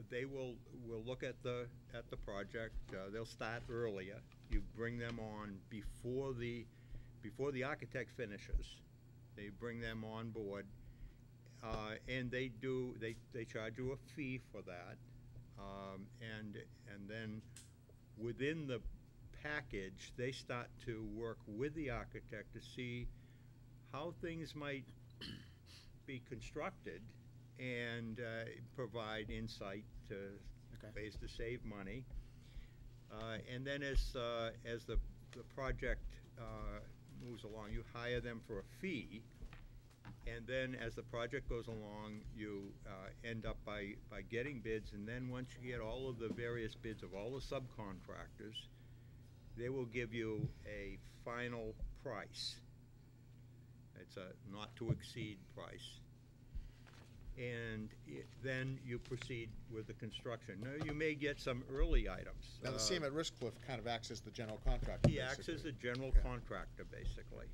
they will look at the project. They'll start earlier. You bring them on before the architect finishes. They bring them on board, and they charge you a fee for that, and then within the package they start to work with the architect to see how things might be constructed and provide insight to ways to save money. And then as the project moves along, you hire them for a fee, and then as the project goes along, you end up by getting bids, and then once you get all of the various bids of all the subcontractors, they will give you a final price. It's a not to exceed price. And then you proceed with the construction. Now, you may get some early items. Now, the same at Riskcliffe kind of acts as the general contractor. He acts as a general contractor, basically.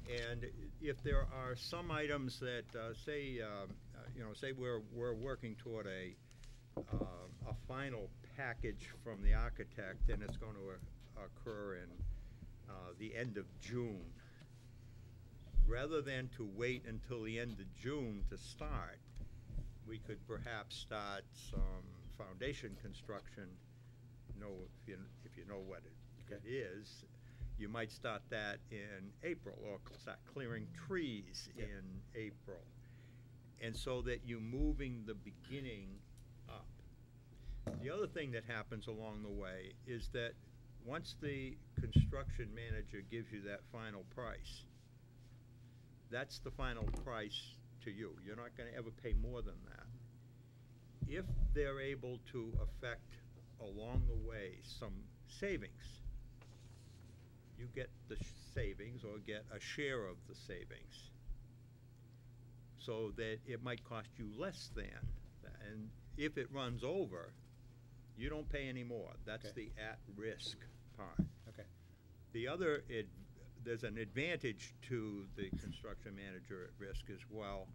And if there are some items that, say we're working toward a final package from the architect, and it's going to occur in the end of June. Rather than to wait until the end of June to start, we could perhaps start some foundation construction. If you know what it is, you might start that in April, or start clearing trees in April, and so that you're moving the beginning up. The other thing that happens along the way is that once the construction manager gives you that final price, that's the final price to you. You're not going to ever pay more than that. If they're able to affect along the way some savings, you get the savings or get a share of the savings, so that it might cost you less than. And if it runs over, you don't pay any more. That's the at-risk part. Okay. The other, there's an advantage to the construction manager at risk as well,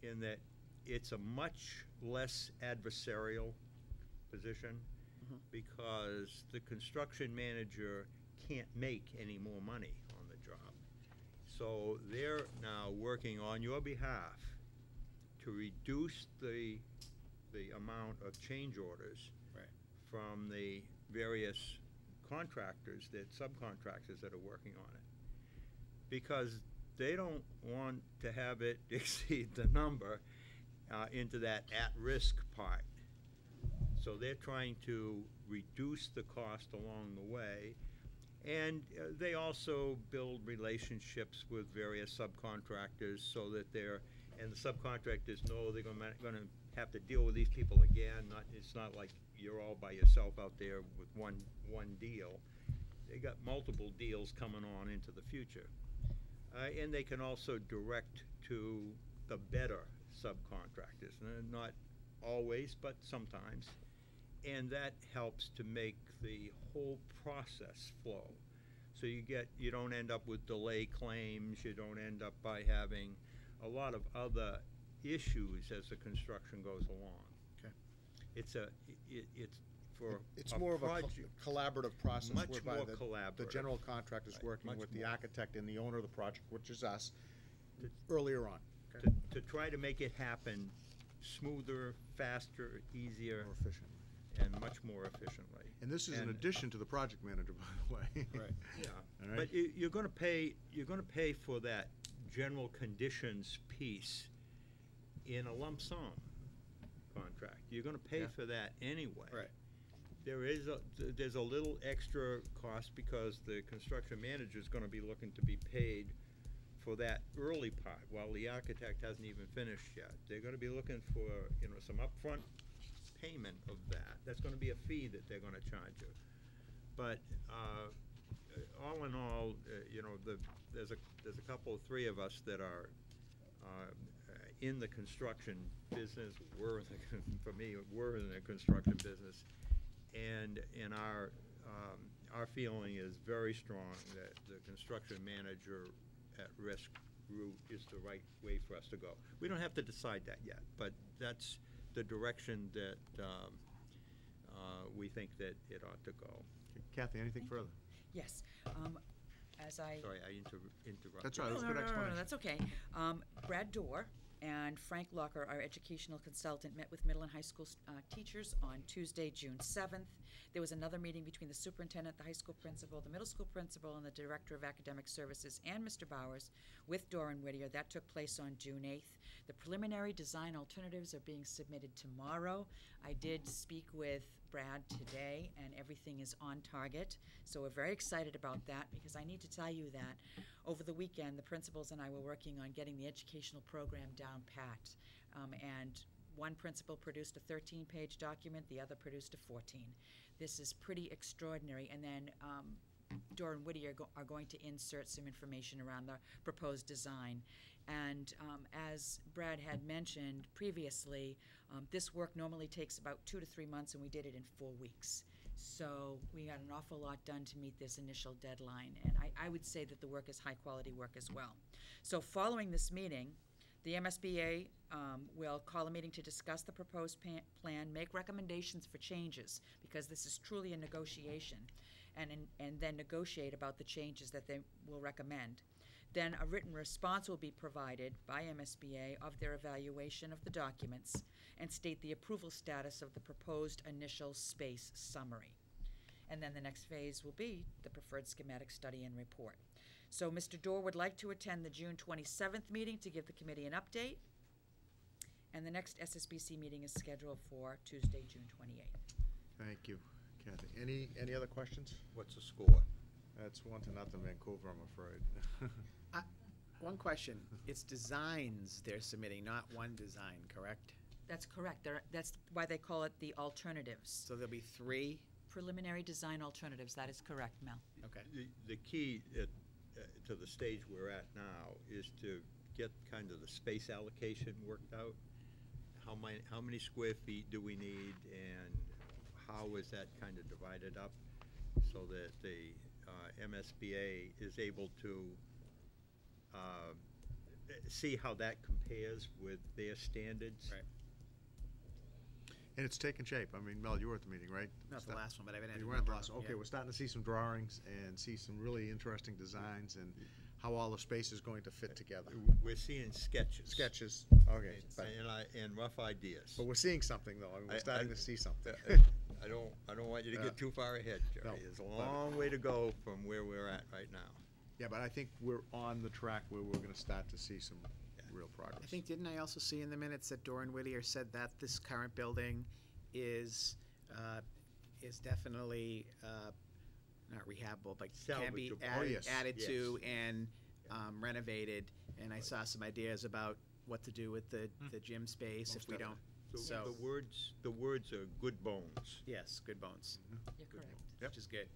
in that it's a much less adversarial position, because the construction manager can't make any more money on the job. So they're now working on your behalf to reduce the amount of change orders from the various contractors, subcontractors that are working on it, because they don't want to have it exceed the number into that at-risk part. So they're trying to reduce the cost along the way, and they also build relationships with various subcontractors, so that and the subcontractors know they're going to have to deal with these people again. It's not like you're all by yourself out there with one deal. They got multiple deals coming on into the future. And they can also direct to the better subcontractors, not always, but sometimes. And that helps to make the whole process flow. So you don't end up with delay claims, you don't end up by having a lot of other issues as the construction goes along. Okay. It's more of a collaborative process, much whereby more the collaborative. general contractor is working Much with the more. architect and the owner of the project, which is us, earlier on. Okay. To try to make it happen smoother, faster, easier, More efficient. and much more efficiently. And this is in addition to the project manager, by the way. Right. Yeah. All right. But you're going to pay for that general conditions piece in a lump sum contract. You're going to pay for that anyway. Right. There's a little extra cost, because the construction manager is going to be looking to be paid for that early part while the architect hasn't even finished yet. They're going to be looking for some upfront payment of that. That's going to be a fee that they're going to charge you. But all in all, there's a couple, three of us that are in the construction business. We're in the construction business, and our feeling is very strong that the construction manager at risk route is the right way for us to go. We don't have to decide that yet, but that's the direction that we think that it ought to go. Kathy, anything Thank you. further? Yes, as I. Sorry, I interrupted. That's all right. No, was a no, good no, no, no, explanation. that's okay. Brad Dorr and Frank Locker, our educational consultant, met with middle and high school teachers on Tuesday, June 7th. There was another meeting between the superintendent, the high school principal, the middle school principal, and the director of academic services, and Mr. Bowers, with Dorr and Whittier. That took place on June 8th. The preliminary design alternatives are being submitted tomorrow. I did speak with Brad today, and everything is on target. So we're very excited about that, because I need to tell you that over the weekend, the principals and I were working on getting the educational program down pat. And one principal produced a 13-page document, the other produced a 14. This is pretty extraordinary. And then Dorr and Whittier are going to insert some information around the proposed design. And as Brad had mentioned previously, this work normally takes about 2 to 3 months, and we did it in 4 weeks. So we got an awful lot done to meet this initial deadline, and I would say that the work is high-quality work as well. So following this meeting, the MSBA will call a meeting to discuss the proposed plan, make recommendations for changes, because this is truly a negotiation, and then negotiate about the changes that they will recommend. Then a written response will be provided by MSBA of their evaluation of the documents and state the approval status of the proposed initial space summary. And then the next phase will be the preferred schematic study and report. So Mr. Dorr would like to attend the June 27th meeting to give the committee an update. And the next SSBC meeting is scheduled for Tuesday, June 28th. Thank you, Kathy. Any other questions? What's the score? That's 1-0 Vancouver, I'm afraid. One question, it's designs they're submitting, not one design, correct? That's correct. That's why they call it the alternatives. So there'll be 3? Preliminary design alternatives, that is correct, Mel. Okay. The key to the stage we're at now is to get kind of the space allocation worked out. How many square feet do we need, and how is that kind of divided up, so that the MSBA is able to see how that compares with their standards. Right. And it's taken shape. I mean, Mel, you were at the meeting, right? Not the last one, but I've been. You weren't the last one. Okay, we're starting to see some drawings and see some really interesting designs and how all the space is going to fit together. We're seeing sketches. Sketches, okay. And rough ideas. But we're seeing something, though. I mean, we're starting to see something. I don't want you to Yeah. get too far ahead, Jerry. No, There's a but- long way to go from where we're at right now. Yeah, but I think we're on the track where we're gonna start to see some real progress. I think, didn't I also see in the minutes that Dorr and Whittier said that this current building is definitely, not rehabable, but can be Salvageable. Oh, yes. added to Yes. and renovated. And I saw some ideas about what to do with the gym space if Most we don't. So the words are good bones. Yes, good bones, You're correct. Yep. which is good.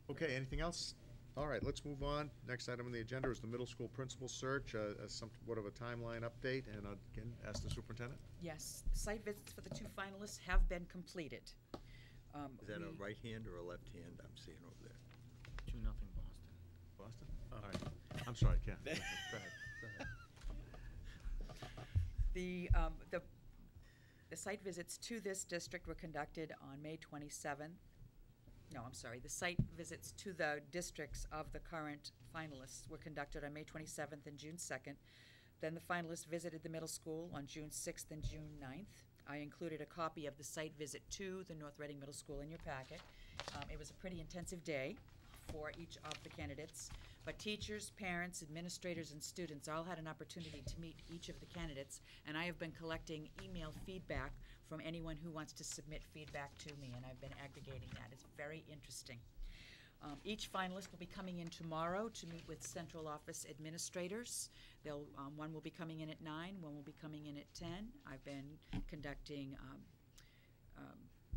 Okay, anything else? All right, let's move on. Next item on the agenda is the middle school principal search, somewhat of a timeline update, and again, ask the superintendent. Yes, site visits for the 2 finalists have been completed. Is that a we- right hand or a left hand I'm seeing over there? 2-0 Boston. Boston? All right, I'm sorry, Ken. Go ahead. The site visits to this district were conducted on May 27th. No, I'm sorry, the site visits to the districts of the current finalists were conducted on May 27th and June 2nd. Then the finalists visited the middle school on June 6th and June 9th. I included a copy of the site visit to the North Reading Middle School in your packet. It was a pretty intensive day for each of the candidates, but teachers, parents, administrators, and students all had an opportunity to meet each of the candidates, and I have been collecting email feedback from anyone who wants to submit feedback to me, and I've been aggregating that. It's very interesting. Each finalist will be coming in tomorrow to meet with central office administrators. One will be coming in at 9, one will be coming in at 10. I've been conducting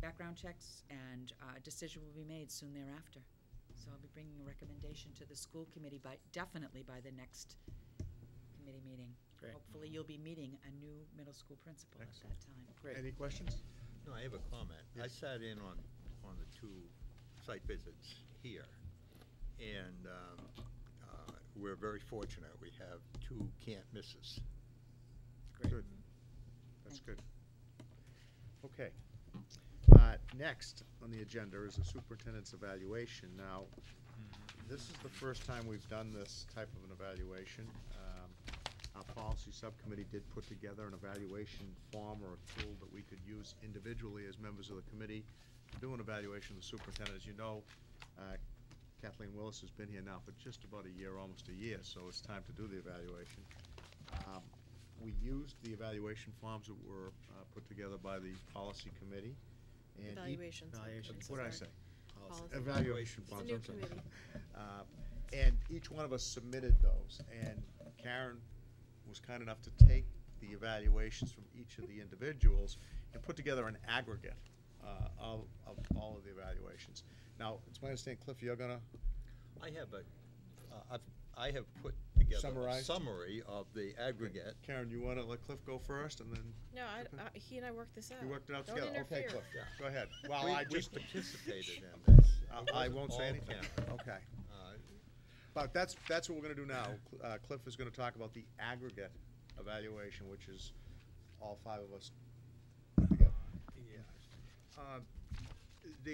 background checks, and a decision will be made soon thereafter. So I'll be bringing a recommendation to the school committee definitely by the next committee meeting. Great. Hopefully you'll be meeting a new middle school principal at Excellent. that time. Great. Any questions? No, I have a comment. I Yes. sat in on the 2 site visits here, and we're very fortunate. We have 2 can't misses. Great. Good. That's good. Okay. Next on the agenda is the superintendent's evaluation. Now, this is the first time we've done this type of an evaluation. Our policy subcommittee did put together an evaluation form or a tool that we could use individually as members of the committee to do an evaluation of the superintendent. As you know, Kathleen Willis has been here now for just about a year, almost a year, so it's time to do the evaluation. We used the evaluation forms that were put together by the policy committee. And Evaluations. What did I say? Policy. Evaluation It's a forms. new I'm sorry. committee. And each one of us submitted those, and Karen was kind enough to take the evaluations from each of the individuals and put together an aggregate of all of the evaluations. Now, it's my understanding, Cliff, you're gonna I have put together a Summarized? summary of the aggregate. Karen, you wanna let Cliff go first, and then No, he and I worked this out. you worked it out Don't together? Okay, interfere. Cliff, Yeah. go ahead. Well, We just, participated in this. I It won't wasn't say all anything. Karen. Okay. Uh, But that's what we're gonna do now. Cliff is gonna talk about the aggregate evaluation, which is all five of us put together. Yeah. The